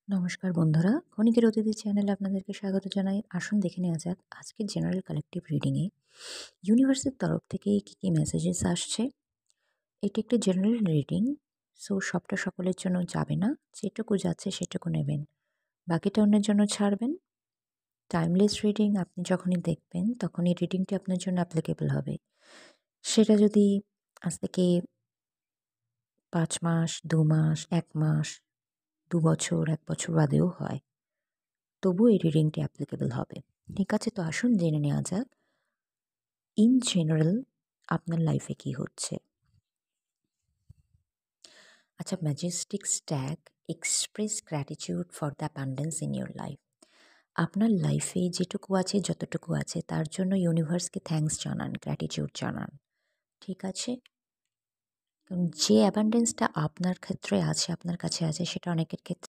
নমস্কার বন্ধুরা, ক্ষণিকের অতিথি চ্যানেলে আপনাদেরকে স্বাগত জানাই। আসুন দেখে নেওয়া যাক আজকের জেনারেল কালেকটিভ রিডিংয়ে ইউনিভার্সের তরফ থেকে কী মেসেজেস আসছে। এটি একটি জেনারেল রিডিং, সো সবটা সকলের জন্য যাবে না। যেটুকু যাচ্ছে সেটুকু নেবেন, বাকিটা অন্যের জন্য ছাড়বেন। টাইমলেস রিডিং, আপনি যখনই দেখবেন তখনই রিডিংটি আপনার জন্য অ্যাপ্লিকেবল হবে। সেটা যদি আজ থেকে ৫ মাস, ২ মাস, ১ মাস, ২ বছর, ১ বছর বাদেও হয়, তবুও এই রিডিংটি অ্যাপ্লিকেবল হবে। ঠিক আছে? তো আসুন জেনে নেওয়া যাক ইন জেনারেল আপনার লাইফে কি হচ্ছে। আচ্ছা, Majestic stag express gratitude for the abundance in your life. আপনার লাইফে যেটুকু আছে, যতটুকু আছে তার জন্য ইউনিভার্সকে থ্যাঙ্কস জানান, গ্র্যাটিটিউড জানান। ঠিক আছে? কারণ যে অ্যাবান্ডেন্সটা আপনার ক্ষেত্রে আছে, আপনার কাছে আছে, সেটা অনেকের ক্ষেত্রে